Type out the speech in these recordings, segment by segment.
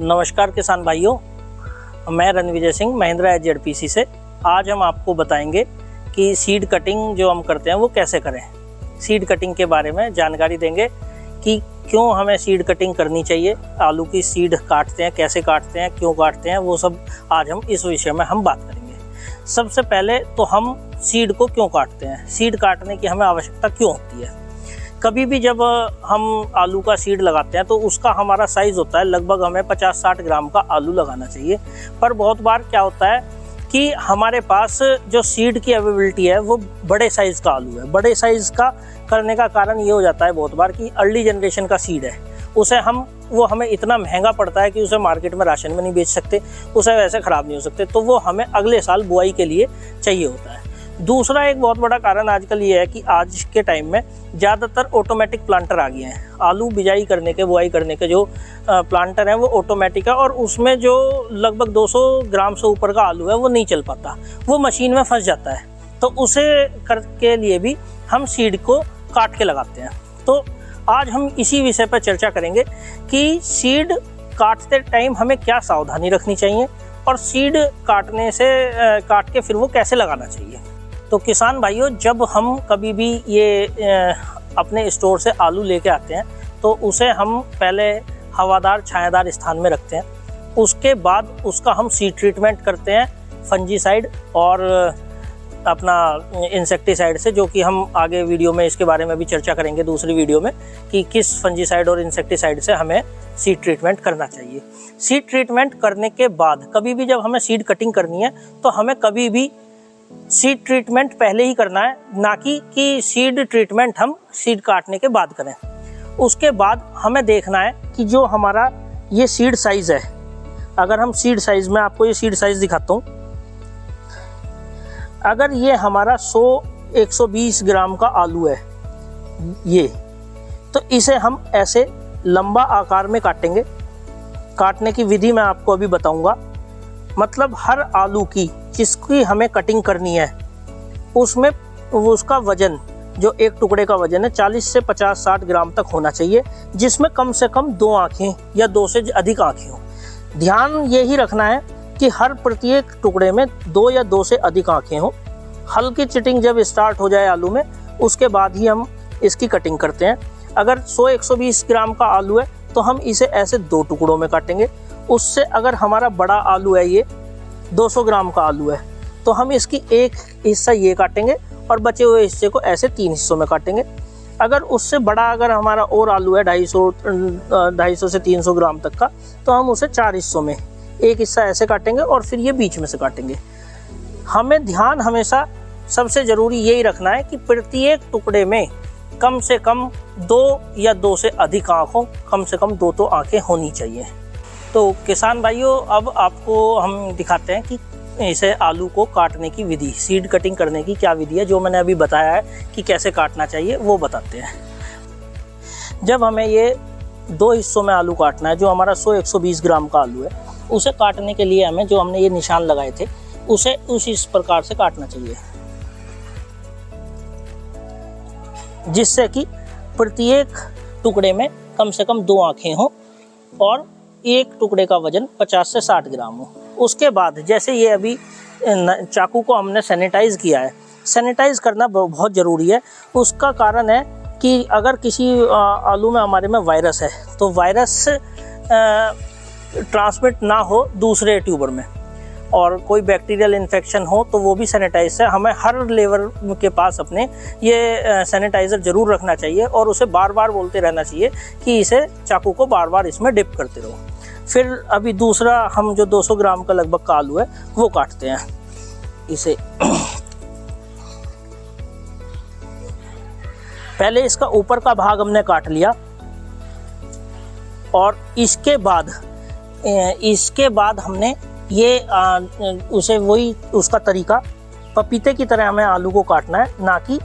नमस्कार किसान भाइयों, मैं रणविजय सिंह महिंद्रा ZPC से। आज हम आपको बताएंगे कि सीड कटिंग जो हम करते हैं वो कैसे करें। सीड कटिंग के बारे में जानकारी देंगे कि क्यों हमें सीड कटिंग करनी चाहिए, आलू की सीड काटते हैं कैसे काटते हैं, क्यों काटते हैं, वो सब आज हम इस विषय में हम बात करेंगे। सबसे पहले तो हम सीड को क्यों काटते हैं, सीड काटने की हमें आवश्यकता क्यों होती है। कभी भी जब हम आलू का सीड लगाते हैं तो उसका हमारा साइज़ होता है लगभग हमें 50-60 ग्राम का आलू लगाना चाहिए। पर बहुत बार क्या होता है कि हमारे पास जो सीड की अवेलेबिलिटी है वो बड़े साइज़ का आलू है। बड़े साइज़ का करने का कारण ये हो जाता है बहुत बार कि अर्ली जनरेशन का सीड है, उसे वो हमें इतना महंगा पड़ता है कि उसे मार्केट में राशन में नहीं बेच सकते, उसे वैसे ख़राब नहीं हो सकते, तो वो हमें अगले साल बुआई के लिए चाहिए होता है। दूसरा एक बहुत बड़ा कारण आजकल ये है कि आज के टाइम में ज़्यादातर ऑटोमेटिक प्लांटर आ गए हैं। आलू बिजाई करने के, बुआई करने के जो प्लांटर हैं वो ऑटोमेटिक है और उसमें जो लगभग 200 ग्राम से ऊपर का आलू है वो नहीं चल पाता, वो मशीन में फंस जाता है। तो उसे के लिए भी हम सीड को काट के लगाते हैं। तो आज हम इसी विषय पर चर्चा करेंगे कि सीड काटते टाइम हमें क्या सावधानी रखनी चाहिए और सीड काट के फिर वो कैसे लगाना चाहिए। तो किसान भाइयों, जब हम कभी भी ये अपने स्टोर से आलू लेके आते हैं तो उसे हम पहले हवादार छायादार स्थान में रखते हैं। उसके बाद उसका हम सीड ट्रीटमेंट करते हैं फंजीसाइड और अपना इंसेक्टिसाइड से, जो कि हम आगे वीडियो में इसके बारे में भी चर्चा करेंगे दूसरी वीडियो में कि किस फंजीसाइड और इंसेक्टिसाइड से हमें सीड ट्रीटमेंट करना चाहिए। सीड ट्रीटमेंट करने के बाद कभी भी जब हमें सीड कटिंग करनी है तो हमें कभी भी सीड ट्रीटमेंट पहले ही करना है, ना कि सीड ट्रीटमेंट हम सीड काटने के बाद करें। उसके बाद हमें देखना है कि जो हमारा ये सीड साइज़ है, अगर हम सीड साइज़ में आपको ये सीड साइज़ दिखाता हूँ, अगर ये हमारा 100-120 ग्राम का आलू है ये, तो इसे हम ऐसे लंबा आकार में काटेंगे। काटने की विधि मैं आपको अभी बताऊंगा। मतलब हर आलू की जिसकी हमें कटिंग करनी है उसमें उसका वजन, जो एक टुकड़े का वजन है 40 से 50-60 ग्राम तक होना चाहिए, जिसमें कम से कम 2 आँखें या 2 से अधिक आँखें हों। ध्यान यही रखना है कि हर प्रत्येक टुकड़े में 2 या 2 से अधिक आँखें हों। हल्की चिटिंग जब स्टार्ट हो जाए आलू में, उसके बाद ही हम इसकी कटिंग करते हैं। अगर 100-120 ग्राम का आलू है तो हम इसे ऐसे 2 टुकड़ों में काटेंगे। उससे अगर हमारा बड़ा आलू है, ये 200 ग्राम का आलू है, तो हम इसकी एक हिस्सा ये काटेंगे और बचे हुए हिस्से को ऐसे 3 हिस्सों में काटेंगे। अगर उससे बड़ा अगर हमारा और आलू है 250 से 300 ग्राम तक का, तो हम उसे 4 हिस्सों में, एक हिस्सा ऐसे काटेंगे और फिर ये बीच में से काटेंगे। हमें ध्यान हमेशा सबसे ज़रूरी यही रखना है कि प्रत्येक टुकड़े में कम से कम 2 या 2 से अधिक आँख हो, कम से कम 2 तो आँखें होनी चाहिए। तो किसान भाइयों, अब आपको हम दिखाते हैं कि इसे आलू को काटने की विधि, सीड कटिंग करने की क्या विधि है। जो मैंने अभी बताया है कि कैसे काटना चाहिए वो बताते हैं। जब हमें ये 2 हिस्सों में आलू काटना है, जो हमारा 100-120 ग्राम का आलू है, उसे काटने के लिए हमें जो हमने ये निशान लगाए थे उसे इस प्रकार से काटना चाहिए, जिससे कि प्रत्येक टुकड़े में कम से कम 2 आँखें हों और एक टुकड़े का वजन 50 से 60 ग्राम हो। उसके बाद जैसे ये अभी चाकू को हमने सैनिटाइज़ किया है, सैनिटाइज़ करना बहुत ज़रूरी है। उसका कारण है कि अगर किसी आलू में हमारे में वायरस है तो वायरस ट्रांसमिट ना हो दूसरे ट्यूबर में, और कोई बैक्टीरियल इन्फेक्शन हो तो वो भी सैनिटाइज है। हमें हर लेबर के पास अपने ये सैनिटाइज़र ज़रूर रखना चाहिए और उसे बार बार बोलते रहना चाहिए कि इसे चाकू को बार बार इसमें डिप करते रहो। फिर अभी दूसरा हम जो 200 ग्राम का लगभग का आलू है वो काटते हैं। इसे पहले इसका ऊपर का भाग हमने काट लिया और इसके बाद हमने ये उसे वही उसका तरीका पपीते की तरह हमें आलू को काटना है, ना कि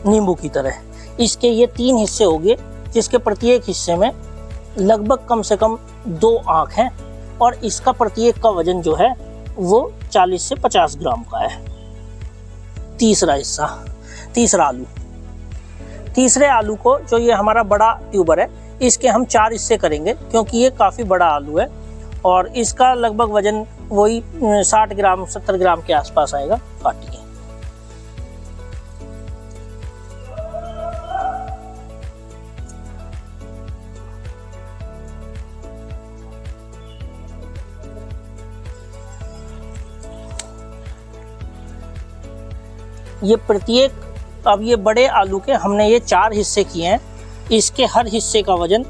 नींबू की तरह। इसके ये 3 हिस्से हो गए, जिसके प्रत्येक हिस्से में लगभग कम से कम 2 आँख हैं और इसका प्रत्येक का वजन जो है वो 40 से 50 ग्राम का है। तीसरे आलू को, जो ये हमारा बड़ा ट्यूबर है, इसके हम 4 हिस्से करेंगे क्योंकि ये काफ़ी बड़ा आलू है और इसका लगभग वजन वही 60 ग्राम 70 ग्राम के आसपास आएगा। काटिए। ये प्रत्येक, अब ये बड़े आलू के हमने ये 4 हिस्से किए हैं। इसके हर हिस्से का वजन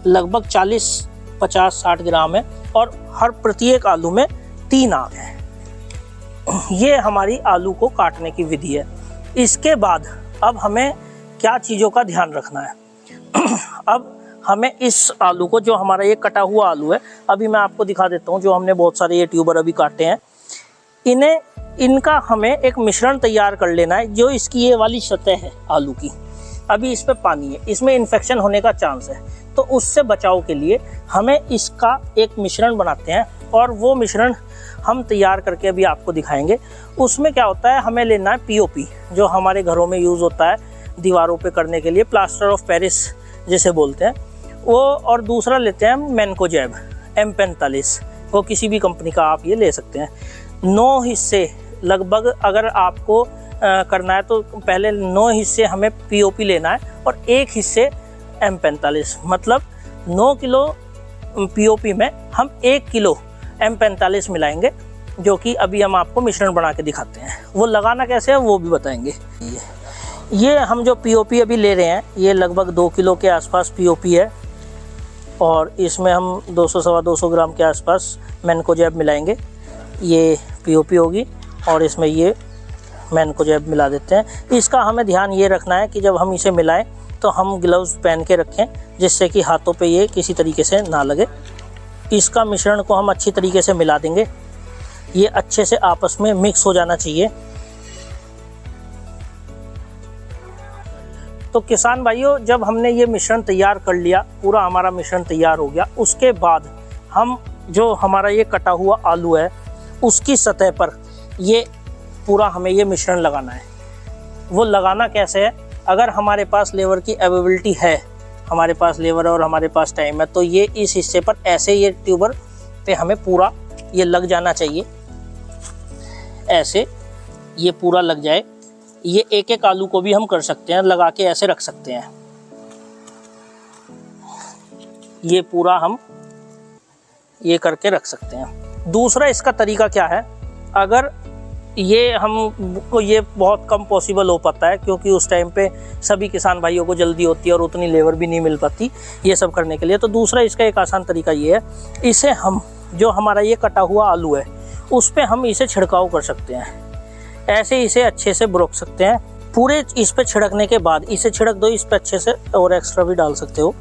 लगभग 40, 50, 60 ग्राम है और हर प्रत्येक आलू में 3 आग हैं। ये हमारी आलू को काटने की विधि है। इसके बाद अब हमें क्या चीज़ों का ध्यान रखना है। अब हमें इस आलू को, जो हमारा ये कटा हुआ आलू है, अभी मैं आपको दिखा देता हूँ। जो हमने बहुत सारे ये ट्यूबर अभी काटे हैं, इनका हमें एक मिश्रण तैयार कर लेना है। जो इसकी ये वाली सतह है आलू की, अभी इस पे पानी है, इसमें इन्फेक्शन होने का चांस है, तो उससे बचाव के लिए हमें इसका एक मिश्रण बनाते हैं और वो मिश्रण हम तैयार करके अभी आपको दिखाएंगे। उसमें क्या होता है, हमें लेना है पीओपी, जो हमारे घरों में यूज़ होता है दीवारों पे करने के लिए, प्लास्टर ऑफ पेरिस जिसे बोलते हैं वो, और दूसरा लेते हैं मैनकोजेब M45, वो किसी भी कंपनी का आप ये ले सकते हैं। 9 हिस्से लगभग अगर आपको करना है तो पहले 9 हिस्से हमें पीओपी लेना है और 1 हिस्से M45, मतलब 9 किलो पीओपी में हम 1 किलो M45 मिलाएंगे, जो कि अभी हम आपको मिश्रण बना के दिखाते हैं। वो लगाना कैसे है वो भी बताएंगे। ये हम जो पीओपी अभी ले रहे हैं, ये लगभग 2 किलो के आसपास पीओपी है और इसमें हम 200 सवा 200 ग्राम के आसपास मैनकोजेब मिलाएंगे। ये पीओपी होगी और इसमें ये मैनकोजेब मिला देते हैं। इसका हमें ध्यान ये रखना है कि जब हम इसे मिलाएं तो हम ग्लव्स पहन के रखें, जिससे कि हाथों पे ये किसी तरीके से ना लगे। इसका मिश्रण को हम अच्छी तरीके से मिला देंगे। ये अच्छे से आपस में मिक्स हो जाना चाहिए। तो किसान भाइयों, जब हमने ये मिश्रण तैयार कर लिया, पूरा हमारा मिश्रण तैयार हो गया, उसके बाद हम जो हमारा ये कटा हुआ आलू है उसकी सतह पर ये पूरा हमें ये मिश्रण लगाना है। वो लगाना कैसे है, अगर हमारे पास लेबर की अवेलेबिलिटी है, हमारे पास लेबर और हमारे पास टाइम है, तो ये इस हिस्से पर ऐसे ये ट्यूबर पे हमें पूरा ये लग जाना चाहिए। ऐसे ये पूरा लग जाए। ये एक एक आलू को भी हम कर सकते हैं, लगा के ऐसे रख सकते हैं। ये पूरा हम ये करके रख सकते हैं। दूसरा इसका तरीका क्या है, अगर ये हमको ये बहुत कम पॉसिबल हो पाता है, क्योंकि उस टाइम पे सभी किसान भाइयों को जल्दी होती है और उतनी लेबर भी नहीं मिल पाती ये सब करने के लिए। तो दूसरा इसका एक आसान तरीका ये है, इसे हम जो हमारा ये कटा हुआ आलू है उस पे हम इसे छिड़काव कर सकते हैं। ऐसे इसे अच्छे से बुरक सकते हैं। पूरे इस पे छिड़कने के बाद इसे छिड़क दो इस पे अच्छे से, और एक्स्ट्रा भी डाल सकते हो।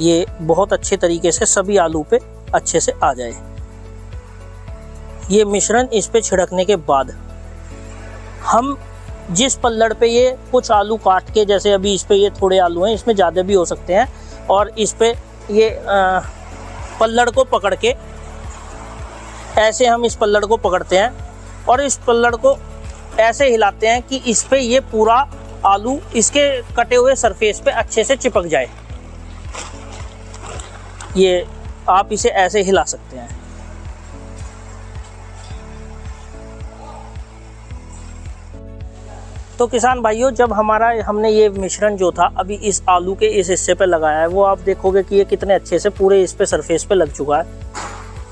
ये बहुत अच्छे तरीके से सभी आलू पे अच्छे से आ जाए। ये मिश्रण इस पे छिड़कने के बाद हम जिस पल्लड़ पे ये कुछ आलू काट के, जैसे अभी इस पे ये थोड़े आलू हैं, इसमें ज़्यादा भी हो सकते हैं, और इस पे ये पल्लड़ को पकड़ के ऐसे हम इस पल्लड़ को पकड़ते हैं और इस पल्लड़ को ऐसे हिलाते हैं कि इस पे ये पूरा आलू इसके कटे हुए सरफेस पे अच्छे से चिपक जाए। ये आप इसे ऐसे हिला सकते हैं। तो किसान भाइयों, जब हमने ये मिश्रण जो था अभी इस आलू के इस हिस्से पे लगाया है, वो आप देखोगे कि ये कितने अच्छे से पूरे इस पे सरफेस पे लग चुका है।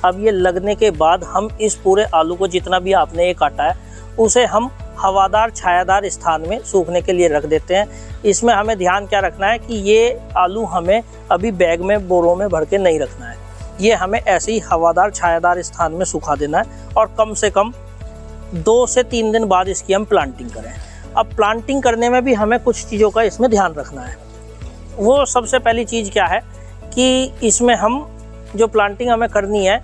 अब ये लगने के बाद हम इस पूरे आलू को, जितना भी आपने ये काटा है, उसे हम हवादार छायादार स्थान में सूखने के लिए रख देते हैं। इसमें हमें ध्यान क्या रखना है कि ये आलू हमें अभी बैग में, बोरों में भर के नहीं रखना है। ये हमें ऐसे ही हवादार छायादार स्थान में सुखा देना है और कम से कम 2 से 3 दिन बाद इसकी हम प्लांटिंग करें। अब प्लांटिंग करने में भी हमें कुछ चीज़ों का इसमें ध्यान रखना है। वो सबसे पहली चीज़ क्या है कि इसमें हम जो प्लांटिंग हमें करनी है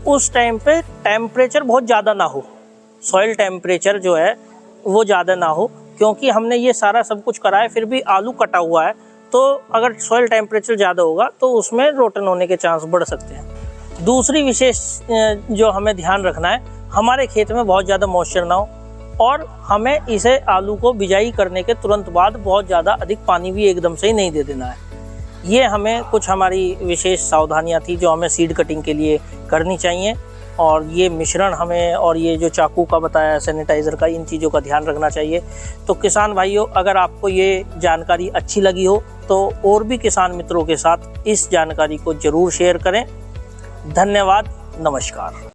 उस टाइम पे टेम्परेचर बहुत ज़्यादा ना हो, सॉइल टेम्परेचर जो है वो ज़्यादा ना हो, क्योंकि हमने ये सारा सब कुछ करा है फिर भी आलू कटा हुआ है, तो अगर सॉइल टेम्परेचर ज़्यादा होगा तो उसमें रोटन होने के चांस बढ़ सकते हैं। दूसरी विशेष जो हमें ध्यान रखना है, हमारे खेत में बहुत ज़्यादा मॉइस्चर ना हो, और हमें इसे आलू को बिजाई करने के तुरंत बाद बहुत ज़्यादा अधिक पानी भी एकदम से ही नहीं दे देना है। ये हमें कुछ हमारी विशेष सावधानियां थी जो हमें सीड कटिंग के लिए करनी चाहिए। और ये मिश्रण हमें और ये जो चाकू का बताया सैनिटाइज़र का, इन चीज़ों का ध्यान रखना चाहिए। तो किसान भाइयों, अगर आपको ये जानकारी अच्छी लगी हो तो और भी किसान मित्रों के साथ इस जानकारी को ज़रूर शेयर करें। धन्यवाद, नमस्कार।